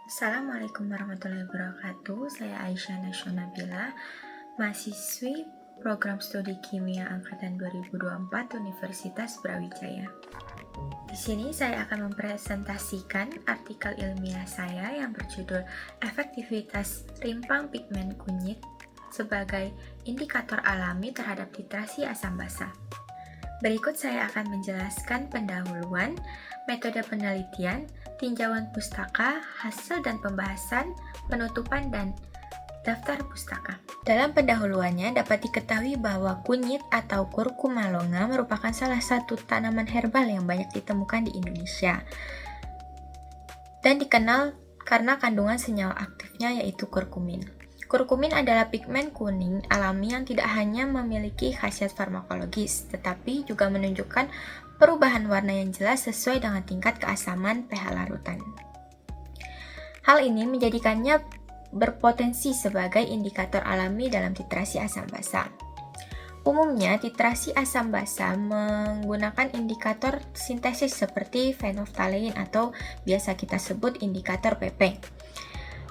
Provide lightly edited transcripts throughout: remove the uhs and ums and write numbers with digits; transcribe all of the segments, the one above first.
Assalamualaikum warahmatullahi wabarakatuh. Saya Aisyah Nabila, mahasiswi Program Studi Kimia Angkatan 2024 Universitas Brawijaya. Di sini saya akan mempresentasikan artikel ilmiah saya yang berjudul Efektivitas Rimpang Pigmen Kunyit sebagai Indikator Alami Terhadap Titrasi Asam Basa. Berikut saya akan menjelaskan pendahuluan, metode penelitian, tinjauan pustaka, hasil dan pembahasan, penutupan, dan daftar pustaka. Dalam pendahuluannya dapat diketahui bahwa kunyit atau Curcuma longa merupakan salah satu tanaman herbal yang banyak ditemukan di Indonesia dan dikenal karena kandungan senyawa aktifnya yaitu kurkumin. Kurkumin adalah pigmen kuning alami yang tidak hanya memiliki khasiat farmakologis, tetapi juga menunjukkan perubahan warna yang jelas sesuai dengan tingkat keasaman pH larutan. Hal ini menjadikannya berpotensi sebagai indikator alami dalam titrasi asam basa. Umumnya, titrasi asam basa menggunakan indikator sintesis seperti phenolphthalein atau biasa kita sebut indikator PP.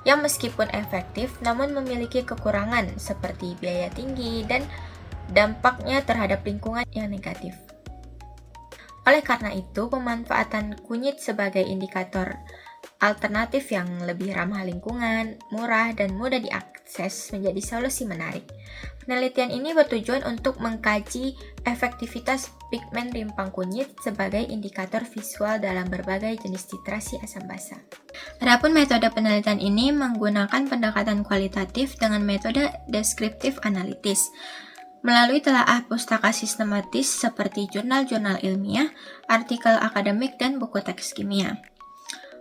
Yang meskipun efektif namun memiliki kekurangan seperti biaya tinggi dan dampaknya terhadap lingkungan yang negatif. Oleh karena itu, pemanfaatan kunyit sebagai indikator alternatif yang lebih ramah lingkungan, murah, dan mudah diakses menjadi solusi menarik. Penelitian ini bertujuan untuk mengkaji efektivitas pigmen rimpang kunyit sebagai indikator visual dalam berbagai jenis titrasi asam basa. Adapun metode penelitian ini menggunakan pendekatan kualitatif dengan metode deskriptif analitis melalui telaah pustaka sistematis seperti jurnal-jurnal ilmiah, artikel akademik, dan buku teks kimia.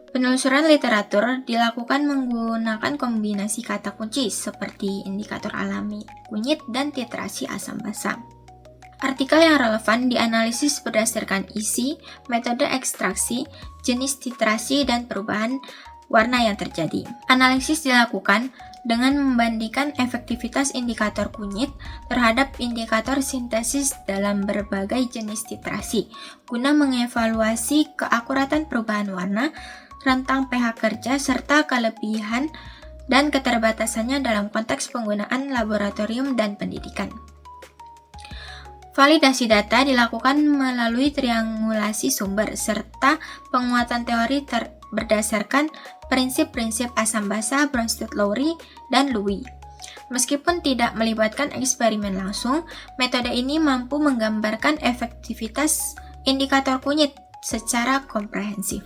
Penelusuran literatur dilakukan menggunakan kombinasi kata kunci seperti indikator alami kunyit dan titrasi asam basa. Artikel yang relevan dianalisis berdasarkan isi, metode ekstraksi, jenis titrasi, dan perubahan warna yang terjadi. Analisis dilakukan dengan membandingkan efektivitas indikator kunyit terhadap indikator sintesis dalam berbagai jenis titrasi, guna mengevaluasi keakuratan perubahan warna, rentang pH kerja, serta kelebihan dan keterbatasannya dalam konteks penggunaan laboratorium dan pendidikan. Validasi data dilakukan melalui triangulasi sumber serta penguatan teori berdasarkan prinsip-prinsip asam basa, Bronsted-Lowry, dan Loewi. Meskipun tidak melibatkan eksperimen langsung, metode ini mampu menggambarkan efektivitas indikator kunyit secara komprehensif.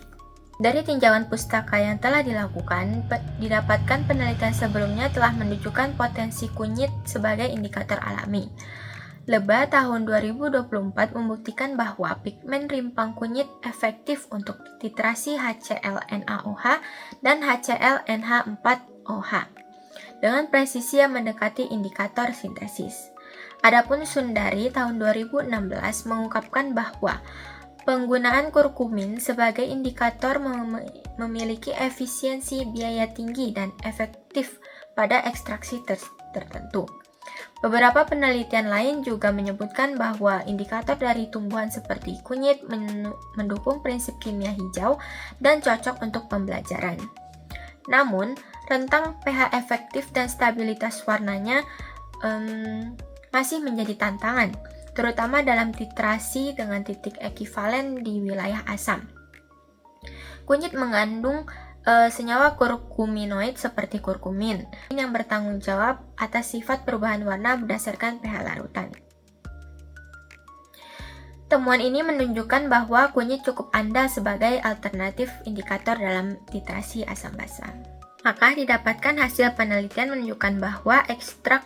Dari tinjauan pustaka yang telah dilakukan, didapatkan penelitian sebelumnya telah menunjukkan potensi kunyit sebagai indikator alami. Leba tahun 2024 membuktikan bahwa pigmen rimpang kunyit efektif untuk titrasi HCl-NaOH dan HCl-NH4OH dengan presisi yang mendekati indikator sintesis. Adapun Sundari tahun 2016 mengungkapkan bahwa penggunaan kurkumin sebagai indikator memiliki efisiensi biaya tinggi dan efektif pada ekstraksi tertentu. Beberapa penelitian lain juga menyebutkan bahwa indikator dari tumbuhan seperti kunyit mendukung prinsip kimia hijau dan cocok untuk pembelajaran. Namun, rentang pH efektif dan stabilitas warnanya masih menjadi tantangan, terutama dalam titrasi dengan titik ekivalen di wilayah asam. Kunyit mengandung senyawa kurkuminoid seperti kurkumin yang bertanggung jawab atas sifat perubahan warna berdasarkan pH larutan. Temuan ini menunjukkan bahwa kunyit cukup andal sebagai alternatif indikator dalam titrasi asam basa. Maka didapatkan hasil penelitian menunjukkan bahwa ekstrak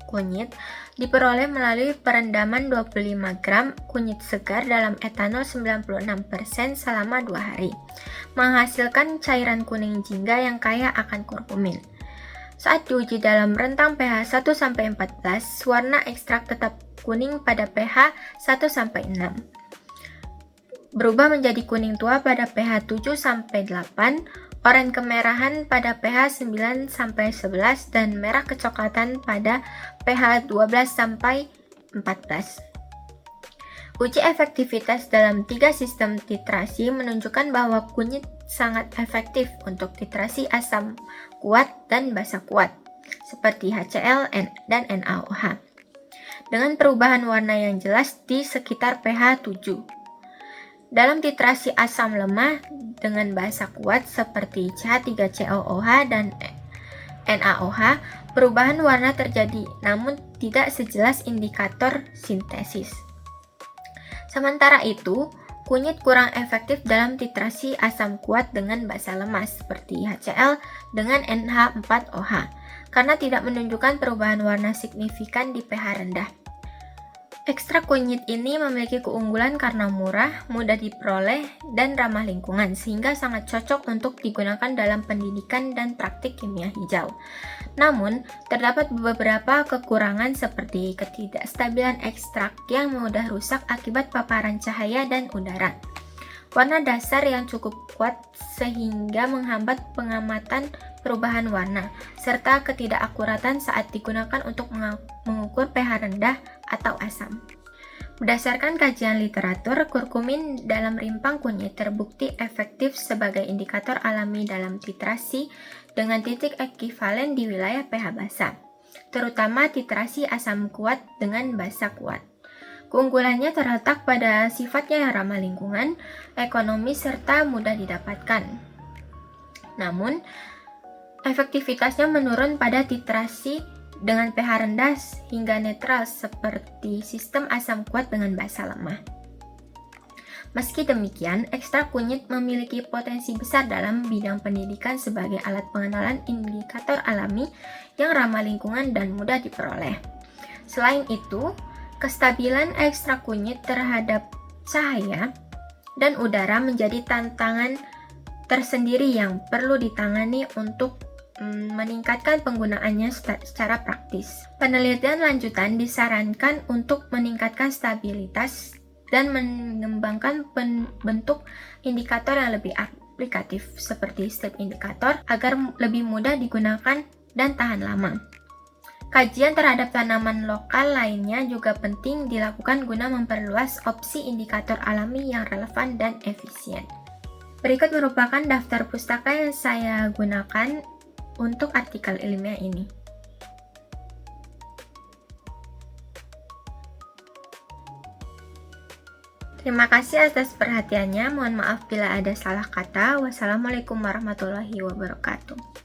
kunyit diperoleh melalui perendaman 25 gram kunyit segar dalam etanol 96% selama 2 hari, menghasilkan cairan kuning jingga yang kaya akan kurkumin. Saat diuji dalam rentang pH 1-14, warna ekstrak tetap kuning pada pH 1-6, berubah menjadi kuning tua pada pH 7-8, oranye kemerahan pada pH 9-11 dan merah kecoklatan pada pH 12-14. Uji efektivitas dalam 3 sistem titrasi menunjukkan bahwa kunyit sangat efektif untuk titrasi asam kuat dan basa kuat, seperti HCl dan NaOH, dengan perubahan warna yang jelas di sekitar pH 7. Dalam titrasi asam lemah dengan basa kuat seperti CH3COOH dan NaOH, perubahan warna terjadi, namun tidak sejelas indikator sintesis. Sementara itu, kunyit kurang efektif dalam titrasi asam kuat dengan basa lemah seperti HCl dengan NH4OH karena tidak menunjukkan perubahan warna signifikan di pH rendah. Ekstrak kunyit ini memiliki keunggulan karena murah, mudah diperoleh, dan ramah lingkungan, sehingga sangat cocok untuk digunakan dalam pendidikan dan praktik kimia hijau. Namun, terdapat beberapa kekurangan seperti ketidakstabilan ekstrak yang mudah rusak akibat paparan cahaya dan udara. Warna dasar yang cukup kuat sehingga menghambat pengamatan perubahan warna, serta ketidakakuratan saat digunakan untuk mengukur pH rendah atau asam. Berdasarkan kajian literatur, kurkumin dalam rimpang kunyit terbukti efektif sebagai indikator alami dalam titrasi dengan titik ekivalen di wilayah pH basa, terutama titrasi asam kuat dengan basa kuat. Keunggulannya terletak pada sifatnya yang ramah lingkungan, ekonomis, serta mudah didapatkan. Namun, efektivitasnya menurun pada titrasi dengan pH rendah hingga netral seperti sistem asam kuat dengan basa lemah. Meski demikian, ekstrak kunyit memiliki potensi besar dalam bidang pendidikan sebagai alat pengenalan indikator alami yang ramah lingkungan dan mudah diperoleh. Selain itu, kestabilan ekstrak kunyit terhadap cahaya dan udara menjadi tantangan tersendiri yang perlu ditangani untuk meningkatkan penggunaannya secara praktis. Penelitian lanjutan disarankan untuk meningkatkan stabilitas dan mengembangkan bentuk indikator yang lebih aplikatif seperti step indikator agar lebih mudah digunakan dan tahan lama. Kajian terhadap tanaman lokal lainnya juga penting dilakukan guna memperluas opsi indikator alami yang relevan dan efisien. Berikut merupakan daftar pustaka yang saya gunakan untuk artikel ilmiah ini. Terima kasih atas perhatiannya. Mohon maaf bila ada salah kata. Wassalamualaikum warahmatullahi wabarakatuh.